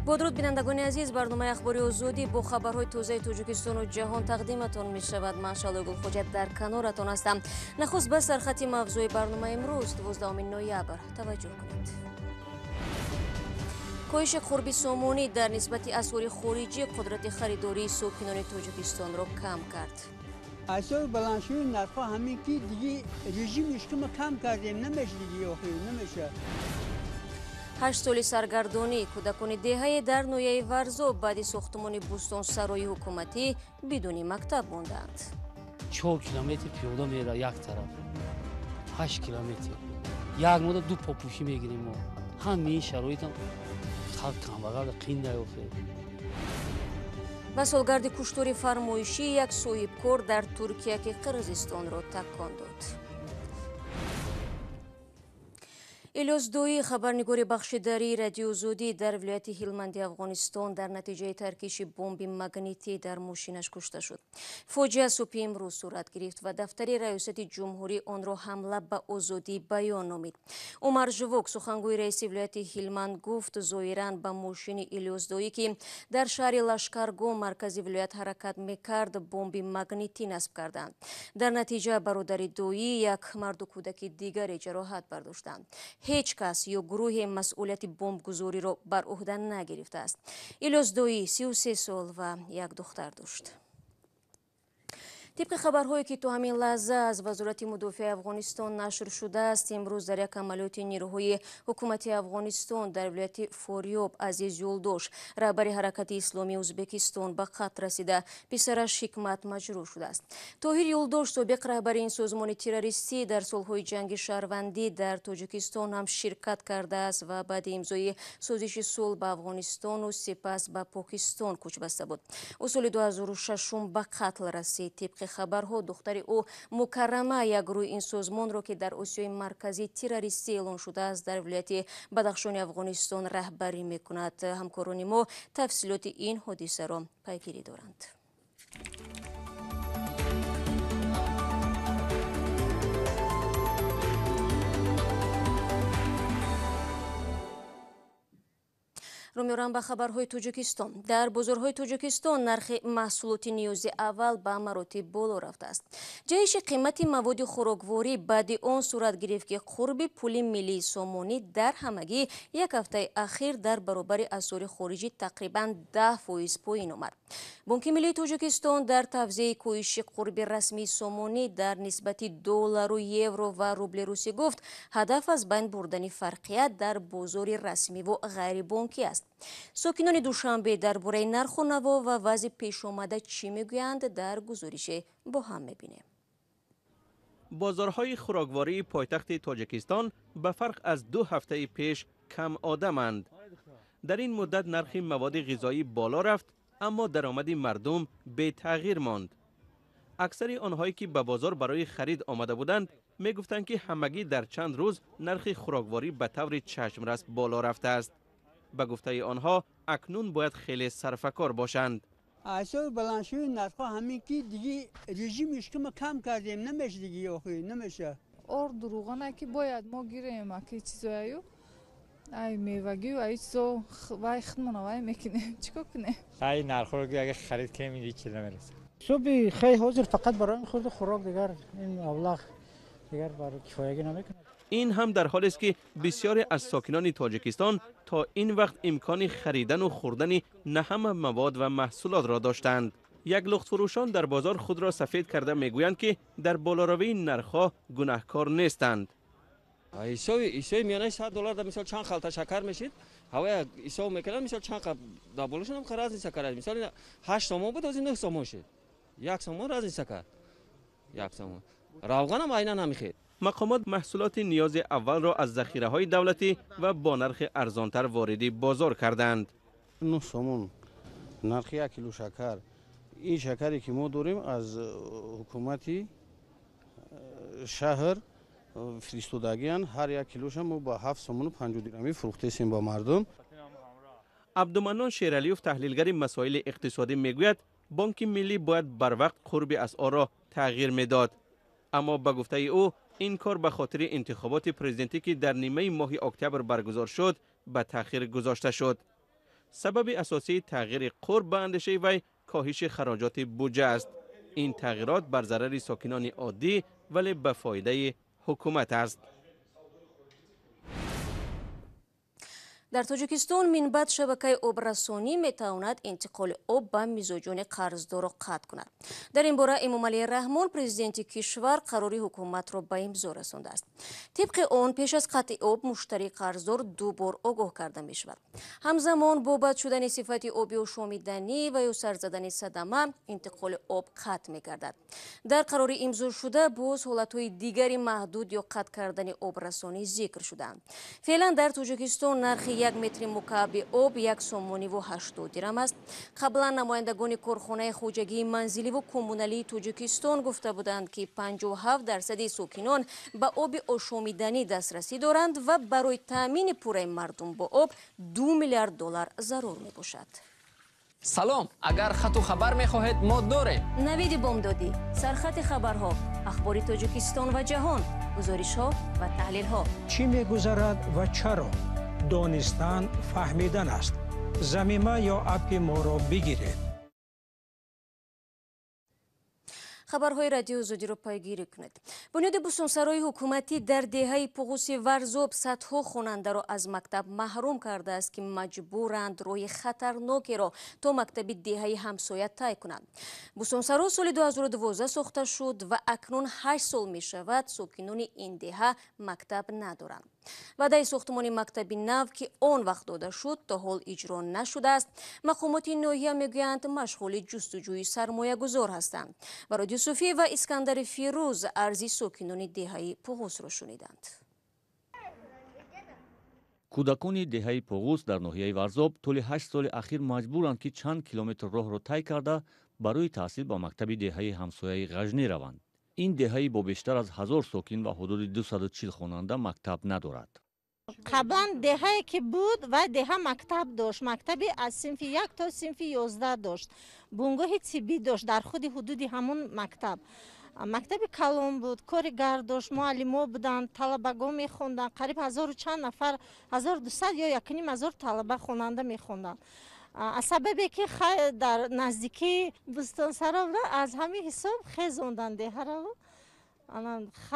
با درود بینندگان عزیز، برنامه اخباری آزادی با خبرهای تازه تاجیکستان و جهان تقدیمتان می شود. من شعله گلخوجت در کنارتان هستم. نخست به سرخط موضوع برنامه امروز 12 نوامبر توجه کنید. کاهش قرب سامانی در نسبت اسعار خارجی قدرت خریداری ساکنان تاجیکستان را کم کرد. اسعار بلندشوی نرخ همین که دیگه رژیمش که ما کم کردیم نمیشه دیگه نمیشه. 8 سال سرگردانی کودکان دهه در نویه ورزو بعد ساختمان بوستان سرای حکومتی بدون مکتب ماندند. 4 کیلومتر پیاده میره یک طرف، 8 کیلومتر یک مدت دو پاپوشی میگیریم ما. همین شرایط هم خلق کمبغل قین نیافته. و سالگرد کشتار فرمایشی یک صاحبکار در ترکیه که قرقیزستان را تکان داد. الیاس دویی خبرنگار بخشداری رادیو آزادی در ولایت هلمند افغانستان در نتیجه ترکیش بمب مگنیتی در ماشینش کشته شد. فاجعه صبح امروز صورت گرفت و دفتر ریاست جمهوری آن را حمله به آزادی بیان نامید. عمر ژوک سخنگوی رئیس ولایت هلمند گفت ظاهراً به ماشین الیاس دویی که در شهر لشکرگاه مرکزی ولایت حرکت میکرد بمب مگنیتی نصب کردند. در نتیجه برادر دویی یک مرد و کودک دیگر جراحت برداشتند. هیچ کس یا گروه مسئولیت بمبگذاری را بر عهده نگرفته است. الیاس دویی 33 سال و یک دختر داشت. طبق خبرهایی که تو همین لحظه از وزارت مدافع افغانستان نشر شده است، امروز در یک عملیات نیروهای حکومتی افغانستان در ولایت فاریاب عزیز یولدوش رهبر حرکت اسلامی ازبکستان به قتل رسیده. پسرش حکمت مجروح شده است. طاهر یولدوش سابق رهبر این سازمان تروریستی در سالهای جنگ شهروندی در تاجیکستان هم شرکت کرده است و بعد امضای سازش صلح به افغانستان و سپس به پاکستان کوچ بسته بود. او سال 2006 به قتل رسید. طبق خبرها دختر او مکرمه یک گروه این سازمان را که در آسیای مرکزی تروریستی اعلان شده است در ولایت بدخشان افغانستان رهبری میکند. همکاران ما تفصیلات این حادثه را پیگیری دارند. رو میارم به خبرهای تاجیکستان. در بازارهای تاجیکستان نرخ محصولات نیاز اول به مراتب بالا رفته است. جهش قیمت مواد خوراکواری بعد آن صورت گرفت که قرب پول ملی سامانی در همگی یک هفته اخیر در برابر اسعار خارجی تقریبا 10% پایین آمد. بانک ملی تاجیکستان در توزیع کاهش قرب رسمی سامانی در نسبت دلار و یورو و روبل روسی گفت هدف از بین بردن فرقیت در بازار رسمی و غیر بانکی است. ساکنان دوشنبه درباره نرخ و نوا و وضع پیش آمده چی میگویند در گزارش با هم میبینیم. بازارهای خوراکواری پایتخت تاجیکستان به فرق از 2 هفته پیش کم آدمند. در این مدت نرخ مواد غذایی بالا رفت اما درآمد مردم به تغییر ماند. اکثر آنهایی که به بازار برای خرید آمده بودند میگفتند که همگی در چند روز نرخ خوراکواری به طور چشمرس بالا رفته است. به گفته آنها اکنون باید خیلی صرفه‌کار باشند. اسعار بلندشوی نرخ همین که دیگه رژیمش که ما کم کردیم نمیشه دیگه نمیشه. اور دروغانه که باید ما گیریم که چیزایو ای میوگی و ای چیزا وای خدمونه وای میکنیم چیکار کنیم. ای نرخ رو اگه خرید کنیم دیگه چیز نمیرسه. صبح خیلی حاضر فقط برای خود خوراک دیگر این ابلغ دیگر برای کفایگی نمیکنه. این هم در حالی است که بسیاری از ساکنان تاجیکستان تا این وقت امکان خریدن و خوردن نه همه مواد و محصولات را داشتند. یک لخت فروشان در بازار خود را سفید کرده میگویند که در بالاروی نرخ‌ها گناهکار نیستند. ایسای میانه $100 در مثال چند خلطه شکر میشید هوای ایسا میکنن مثال چند قب دابولشون هم خراج این شکر است. مثال 8 سومون بود از 9 سومون شد. 1 سومون از این شکر 1 سومون روغن هم عینا نمیخید. مقامات محصولات نیاز اول را از ذخیره‌های دولتی و با نرخ ارزانتر وارد بازار کردند. 9 سومون نرخ 1 کیلو شکر. این شکری که ما داریم از حکومتی شهر فرستادگیان هر 1 کیلوش ما با 7 سومون و 50 درهمی فروخته ایم با مردم. عبدالمنان شیرعلیوف تحلیلگر مسائل اقتصادی میگوید بانک ملی باید بر وقت قرب اسعار را تغییر میداد. اما به گفته او این کار به خاطر انتخابات پرزیدنتی که در نیمه ماه اکتبر برگزار شد به تأخیر گذاشته شد. سبب اساسی تغییر قرب به اندیشه وی کاهش خراجات بودجه است. این تغییرات بر ضرر ساکنان عادی ولی به فایده حکومت است. در تاجیکستان منبع شبکه آبرسانی میتواند انتقال آب به مزاجان قرضدار را قطع کند. در این باره امامعلی رحمان پرزیدنت کشور قراری حکومت را به امضا رسانده است. طبق آن پیش از قطع آب مشتری قرضدار 2 بار آگاه کرده می شود. همزمان با بد شدن صفت آبی آشامیدنی و یا سر زدن صدمه انتقال آب قطع می گردد. در قراری امضا شده باز حالتهای دیگری محدود یا قطع کردن آبرسانی ذکر شدند. فعلا در تاجیکستان نرخ 1 متر مکعب آب 1 سوم و 80 درم است. قبلا نمایندگان کارخانه خواجگی منزلی و کمونالی تاجیکستان گفته بودند که 57% ساکنان به آب آشامیدنی دسترسی دارند و برای تامین پوره مردم با آب 2 میلیارد دلار ضرور می باشد. سلام، اگر خط و خبر می خواهید ما داریم. نوید بامدادی، سرخط خبرها، اخبار تاجیکستان و جهان، گزارش ها و تحلیل ها. چی می گذرد و چرا؟ دانستن فهمیدن است. زمینه یا اپ ما را بگیرید. خبرهای رادیو زودی را پیگیری کنید. بنیاد بستانسرای حکومتی در دهه پغوس ورزاب صدها خواننده را از مکتب محروم کرده است که مجبورند روی خطرناکی را تا مکتب دهه همسایه طی کنند. بستانسرا سال 2012 ساخته شد و اکنون 8 سال می شود ساکنان این دهه مکتب ندارند. وعده ساختمان مکتب نو که آن وقت داده شد تا حال اجرا نشده است. مقامات ناحیه میگویند مشغول جستجوی سرمایه گذار هستند. و رادیو صوفی و اسکندر فیروز ارزی ساکنان دهه پغوس را شنیدند. کودکان دهه پغوس در ناحیه ورزاب طول 8 سال اخیر مجبورند که چند کیلومتر راه را طی کرده برای تحصیل با مکتب دهه همسایه غجنی روند. این دهه با بیشتر از 1000 ساکن و حدود 240 خواننده مکتب ندارد. قبلا دهه که بود و دهه مکتب داشت. مکتبی از صنف 1 تا صنف 11 داشت. بنگاه طبی داشت در خود حدود همون مکتب. مکتب کلام بود، کار گرد داشت، معلم بودند، طلبگان میخوندند. قریب 1000 چند نفر، 1200 یا 1500 طلبه خواننده میخوندند. از سببی که در نزدیکی بستانسرا از همین حساب خیزوندن دهه را.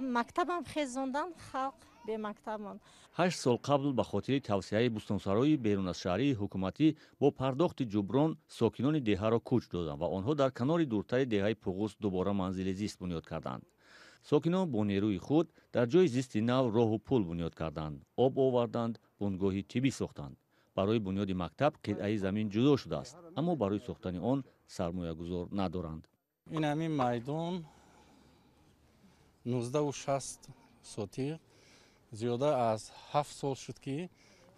مکتب هم خیزوندن، خلق به مکتب. 8 سال قبل به خاطر توسعه بستانسرای بیرون از شهری حکومتی با پرداخت جبران ساکنان دهه را کوچ دادند و آنها در کنار دورتر دهه پغوس دوباره منزل زیست بنیاد کردند. ساکنان با نیروی خود در جای زیست نو راه و پل بنیاد کردند، آب آوردند، بنگاه طبی ساختند. برای بنیاد مکتب قطعه زمین جدا شده است، اما برای ساختن آن سرمایه گذار ندارند. این همین میدان 1960 سوتی زیاده از 7 سال شد که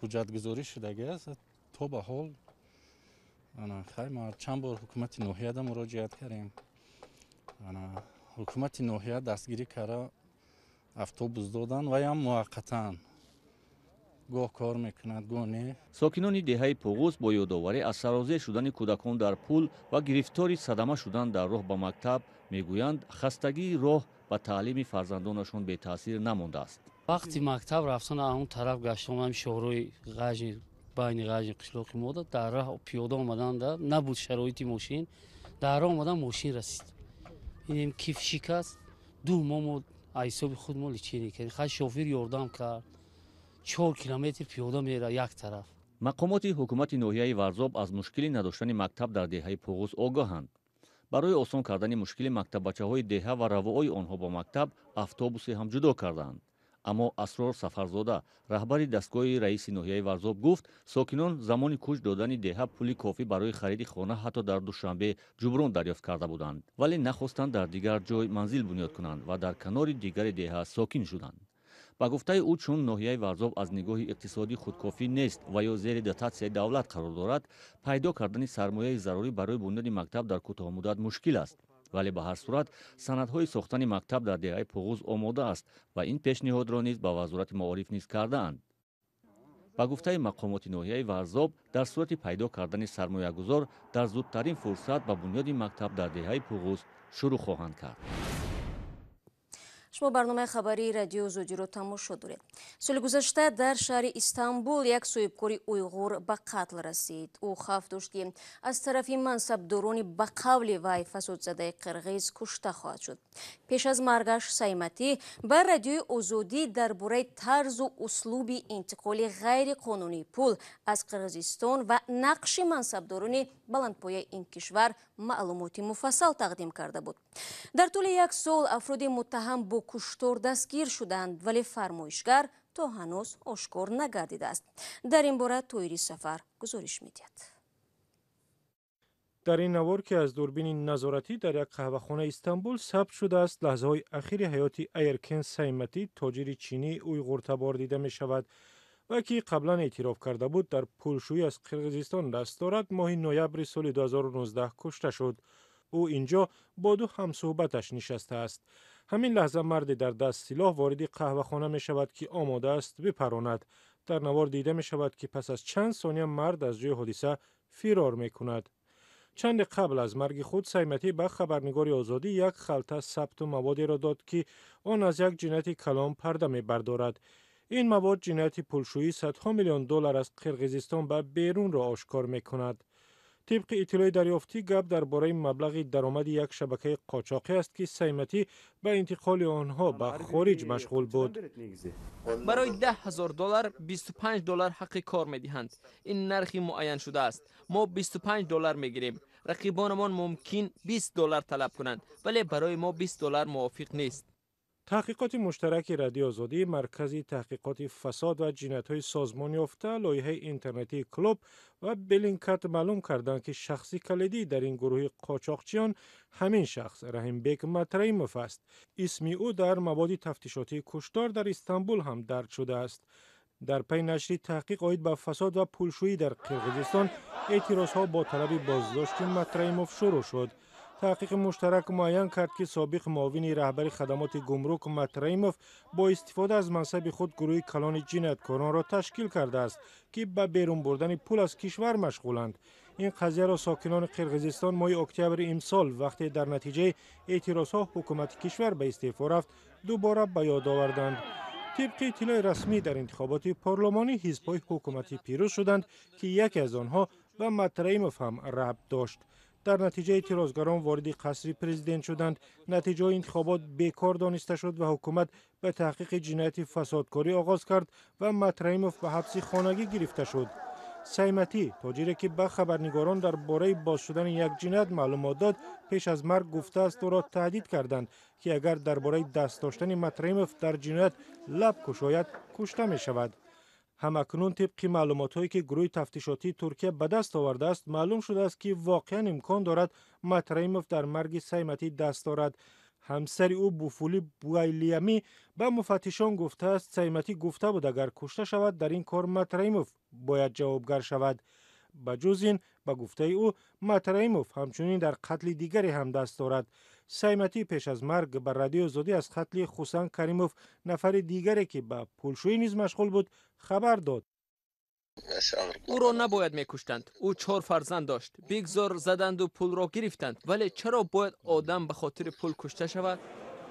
حجت گذاری شده است. تا به حال خیلی چند بار حکومت ناحیه را مراجعت کردیم. حکومت ناحیه دستگیری کرده، اتوبوس دادن و هم موقتا گاه کار میکند گاه نه. ساکنان دهه پغوس با یادآوری از سرازیر شدن کودکان در پل و گرفتاری صدمه شدن در راه به مکتب میگویند خستگی راه و تعلیم فرزندانشان به تاثیر نمانده است. وقتی مکتب رفتن اون طرف گشتم هم شهرهای غجن بین غجن قشلاق ما در راه پیاده آمدن در نبود شرایط ماشین در راه آمدن ماشین رسید. اینم کیف شکست 2 ماه حساب خود مال چی نکرد. خود شوفر یاردم کرد 4 کیلومتر پیاده میره یک طرف. مقامات حکومت ناحیه ورزاب از مشکل نداشتن مکتب در دهه پغوس آگاهند. برای آسان کردن مشکل مکتب بچه‌های دهه و روای آنها با مکتب اتوبوس هم جدا کردند. اما اسرار سفرزاده رهبر دستگاه رئیس ناحیه ورزاب گفت ساکنان زمان کوچ دادن دهه پولی کافی برای خرید خانه حتی در دوشنبه جبران دریافت کرده بودند، ولی نخواستند در دیگر جای منزل بنیاد کنند و در کنار دیگر دهه ساکن شدند. با گفته او چون ناحیه ورزاب از نگاه اقتصادی خودکافی نیست و یا زیر دتاتسیای دولت قرار دارد، پیدا کردن سرمایه ضروری برای بنیاد مکتب در کوتاه مدت مشکل است. ولی به هر صورت سندهای ساختن مکتب در دهه پغوس آماده است و این پیشنهاد را نیز به وزارت معارف نیز کرده اند. با گفته مقامات ناحیه ورزاب در صورت پیدا کردن سرمایه گذار در زودترین فرصت به بنیاد مکتب در دهه پغوس شروع خواهند کرد. شما برنامه خبری رادیو زودی رو تماشا دارید. سال گذشته در شهر استانبول یک صاحبکاری اویغور به قتل رسید. او خوف داشت که از طرف منصبداران به قول وی فسادزده قرغیز کشته خواهد شد. پیش از مرگش سیمتی بر رادیوی آزادی درباره طرز و اسلوب انتقال غیر قانونی پول از قرغیزستان و نقش منصبداران بلندپایه این کشور معلوماتی مفصل تقدیم کرده بود. در طول یک سال افراد متهم با کشتار دستگیر شدند ولی فرمایشگر تا هنوز آشکار نگردیده است. در این باره طاهری سفر گزارش می‌دهد. در این نوار که از دوربین نظارتی در یک قهوه‌خانه استانبول ثبت شده است، لحظه‌های اخیر حیات ایرکن سیمتی تاجر چینی اویغور تبار دیده می شود و که قبلا اعتراف کرده بود در پولشویی از قرغیزستان دست دارد. ماه نوامبر سال 2019 کشته شد. او اینجا با دو همصحبتش نشسته است. همین لحظه مرد در دست سلاح وارد قهوه‌خانه می شود که آماده است بپراند. در نوار دیده می شود که پس از چند ثانیه مرد از جای حادثه فرار می کند. چند قبل از مرگ خود سیمتی به خبرنگار آزادی یک خلطه ثبت موادی را داد که آن از یک جنایت کلان پرده می بردارد. این مواد جنایت پولشویی صدها میلیون دلار از قرغیزستان به بیرون را آشکار می کند. طبق اطلاع دریافتی گپ درباره مبلغ درآمد یک شبکه قاچاقی است که سیمتی به انتقال آنها به خارج مشغول بود. برای $10,000 $25 حق کار می‌دهند. این نرخی معین شده است. ما $25 می‌گیریم. رقیبانمان ممکن $20 طلب کنند ولی برای ما $20 موافق نیست. تحقیقات مشترک رادیو آزادی، مرکز تحقیقات فساد و جنایت‌های سازمان یافته، لایحه اینترنتی کلوب و بلینکت معلوم کردند که شخصی کلیدی در این گروه قاچاقچیان همین شخص رحیم بیگ متریموف است. اسم او در مواد تفتیشاتی کشتار در استانبول هم درج شده است. در پی نشر تحقیق عاید به فساد و پولشویی در قرغیزستان، اعتراضها با طلب بازداشت متریموف شروع شد. تحقیق مشترک معین کرد که سابق معاون رهبر خدمات گمرک متریموف با استفاده از منصب خود گروه کلان جنایتکاران را تشکیل کرده است که به بیرون بردن پول از کشور مشغولند. این قضیه را ساکنان قرغیزستان ماه اکتبر امسال وقتی در نتیجه اعتراضها حکومت کشور به استعفا رفت دوباره به یاد آوردند. طبق اطلاع رسمی در انتخابات پارلمانی حزب‌های حکومتی پیروز شدند که یکی از آنها به متریموف هم ربط داشت. در نتیجه اعتراضگران وارد قصر پرزیدنت شدند. نتیجه انتخابات بیکار دانسته شد و حکومت به تحقیق جنایت فسادکاری آغاز کرد و متریموف به حبس خانگی گرفته شد. سیمتی تاجری که به خبرنگاران درباره باز شدن یک جنایت معلومات داد، پیش از مرگ گفته است او را تهدید کردند که اگر درباره دست داشتن متریموف در جنایت لب گشاید کشته می شود. همکنون طبق معلومات‌هایی که گروه تفتیشاتی ترکیه به دست آورده است معلوم شده است که واقعا امکان دارد متریموف در مرگ سیمتی دست دارد. همسر او بوفولی بوایلیمی به مفتشان گفته است سیمتی گفته بود اگر کشته شود در این کار متریموف باید جوابگر شود. بجز این به گفته او متریموف همچنین در قتل دیگری هم دست دارد. سیمتی پیش از مرگ بر رادیو آزادی از قتل حسین کریموف نفر دیگری که به پولشویی نیز مشغول بود خبر داد. او را نباید میکشتند. او 4 فرزند داشت. بیگزار زدند و پول را گرفتند. ولی چرا باید آدم به خاطر پول کشته شود؟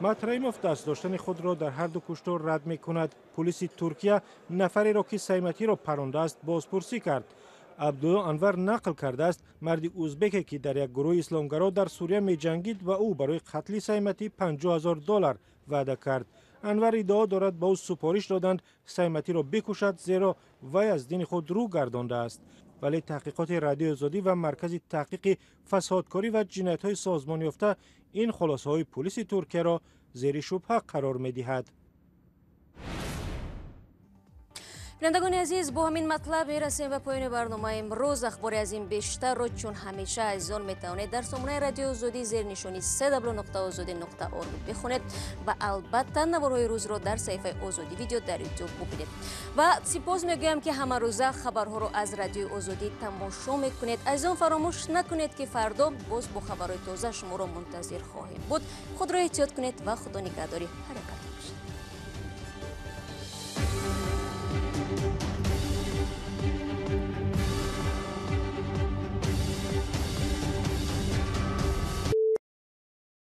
متریموف دست داشتن خود را در هر دو کشتار رد می کند. پلیس ترکیه نفری را که سیمتی را پرانده است بازپرسی کرد. عبدالله انور نقل کرده است مرد ازبکی که در یک گروه اسلامگرا در سوریه می جنگید و او برای قتل سیمتی $50,000 وعده کرد. انور ادعا دارد به او سپارش دادند سیمتی را بکشد زیرا وی از دین خود رو گردانده است. ولی تحقیقات رادیو آزادی و مرکز تحقیق فسادکاری و جنایت‌های سازمان یافته این خلاصه‌های پلیس ترکیه را زیر شبهه قرار می‌دهد. بینندگان عزیز، با همین مطلب میرسیم به پایان برنامه امروز. اخبار از این بیشتر رو چون همیشه عزیزان میتوانید در سامانه رادیو آزادی زیر نشانی www.azadi.org بخونید و البته نوارهای روز رو در صفحه آزادی ویدیو در یوتیوب ببینید. و سپاس میگویم که همه روزه خبرها رو از رادیو آزادی تماشا میکنید. عزیزان فراموش نکنید که فردا باز با خبرهای تازه شما رو منتظر خواهیم بود. خود را احتیاط کنید و خدا نگهداری. حرکت باشید.